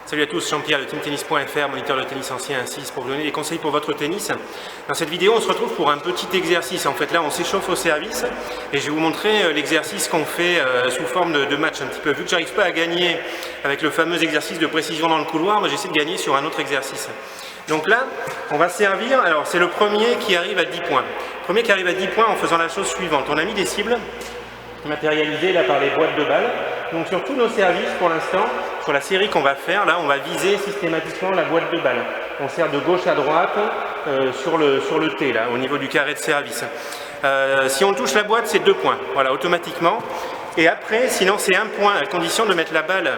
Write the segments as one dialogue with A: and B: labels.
A: Salut à tous, Jean-Pierre de teamtennis.fr, moniteur de tennis ancien à 6 pour vous donner des conseils pour votre tennis. Dans cette vidéo, on se retrouve pour un petit exercice. En fait, là, on s'échauffe au service et je vais vous montrer l'exercice qu'on fait sous forme de match un petit peu. Vu que j'arrive pas à gagner avec le fameux exercice de précision dans le couloir, moi j'essaie de gagner sur un autre exercice. Donc là, on va servir, alors c'est le premier qui arrive à 10 points. Le premier qui arrive à 10 points en faisant la chose suivante. On a mis des cibles matérialisées là par les boîtes de balles. Donc sur tous nos services pour l'instant, sur la série qu'on va faire, là on va viser systématiquement la boîte de balles. On sert de gauche à droite sur le T là, au niveau du carré de service. Si on touche la boîte, c'est 2 points, voilà, automatiquement. Et après, sinon c'est 1 point, à condition de mettre la balle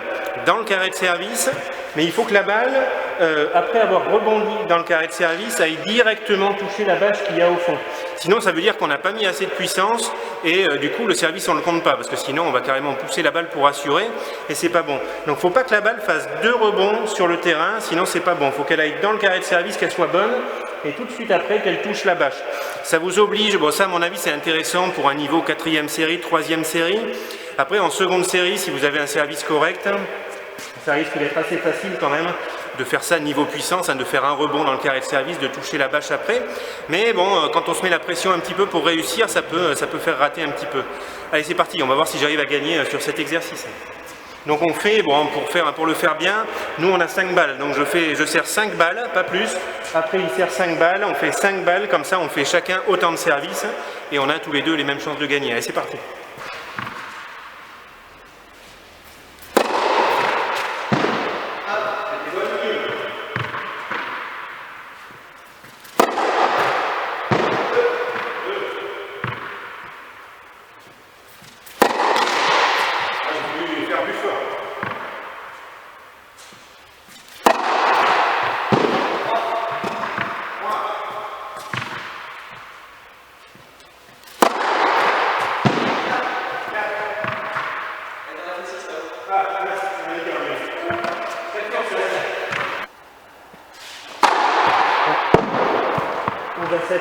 A: dans le carré de service, mais il faut que la balle, après avoir rebondi dans le carré de service, aille directement toucher la bâche qu'il y a au fond. Sinon, ça veut dire qu'on n'a pas mis assez de puissance et du coup, le service, on ne le compte pas, parce que sinon, on va carrément pousser la balle pour assurer et c'est pas bon. Donc, il ne faut pas que la balle fasse 2 rebonds sur le terrain, sinon c'est pas bon. Il faut qu'elle aille dans le carré de service, qu'elle soit bonne et tout de suite après, qu'elle touche la bâche. Ça vous oblige, bon ça à mon avis, c'est intéressant pour un niveau 4e série, 3e série. Après, en seconde série, si vous avez un service correct, ça risque d'être assez facile quand même de faire ça niveau puissance, hein, de faire un rebond dans le carré de service, de toucher la bâche après. Mais bon, quand on se met la pression un petit peu pour réussir, ça peut faire rater un petit peu. Allez, c'est parti, on va voir si j'arrive à gagner sur cet exercice. Donc on fait, bon, pour le faire bien, nous on a 5 balles, donc je sers 5 balles, pas plus. Après il sert 5 balles, on fait 5 balles, comme ça on fait chacun autant de services et on a tous les deux les mêmes chances de gagner. Allez, c'est parti. On va 7.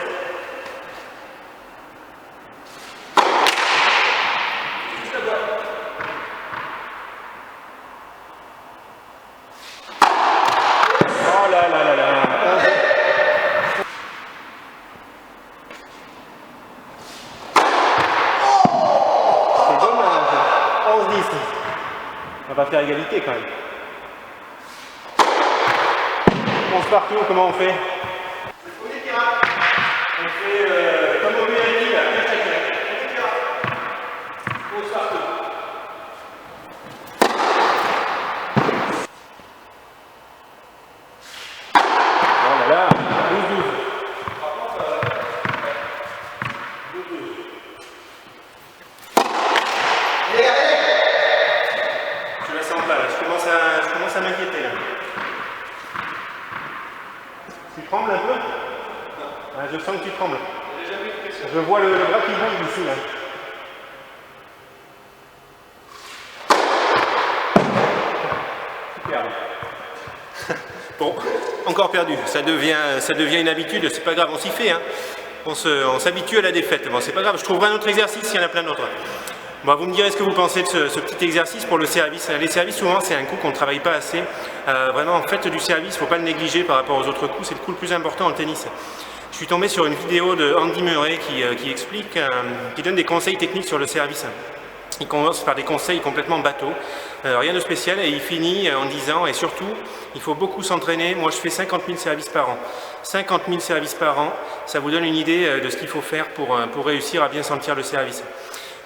A: Oh là là là là. C'est dommage. 11-10. On va faire égalité quand même. 11 partout, comment on fait? On fait comme au mérite là, pose partout. Voilà, 12-12. Je la sens pas là, je commence à m'inquiéter là. Tu trembles un peu? Ah, je sens que tu trembles. Je vois le bras qui bouge ici là. Superbe. Bon, encore perdu. Ça devient une habitude, c'est pas grave, on s'y fait. Hein. On s'habitue à la défaite. Bon, c'est pas grave, je trouverai un autre exercice s'il y en a plein d'autres. Bon, vous me direz ce que vous pensez de ce petit exercice pour le service. Les services, souvent, c'est un coup qu'on ne travaille pas assez. Vraiment, faites du service, il ne faut pas le négliger par rapport aux autres coups. C'est le coup le plus important en tennis. Je suis tombé sur une vidéo de Andy Murray qui explique, qui donne des conseils techniques sur le service. Il commence par des conseils complètement bateaux, rien de spécial, et il finit en disant, et surtout, il faut beaucoup s'entraîner. Moi, je fais 50 000 services par an. 50 000 services par an, ça vous donne une idée de ce qu'il faut faire pour réussir à bien sentir le service.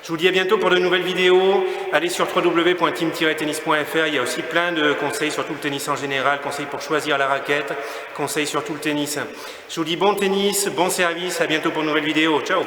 A: Je vous dis à bientôt pour de nouvelles vidéos. Allez sur www.team-tennis.fr, il y a aussi plein de conseils sur tout le tennis en général, conseils pour choisir la raquette, conseils sur tout le tennis. Je vous dis bon tennis, bon service, à bientôt pour de nouvelles vidéos. Ciao!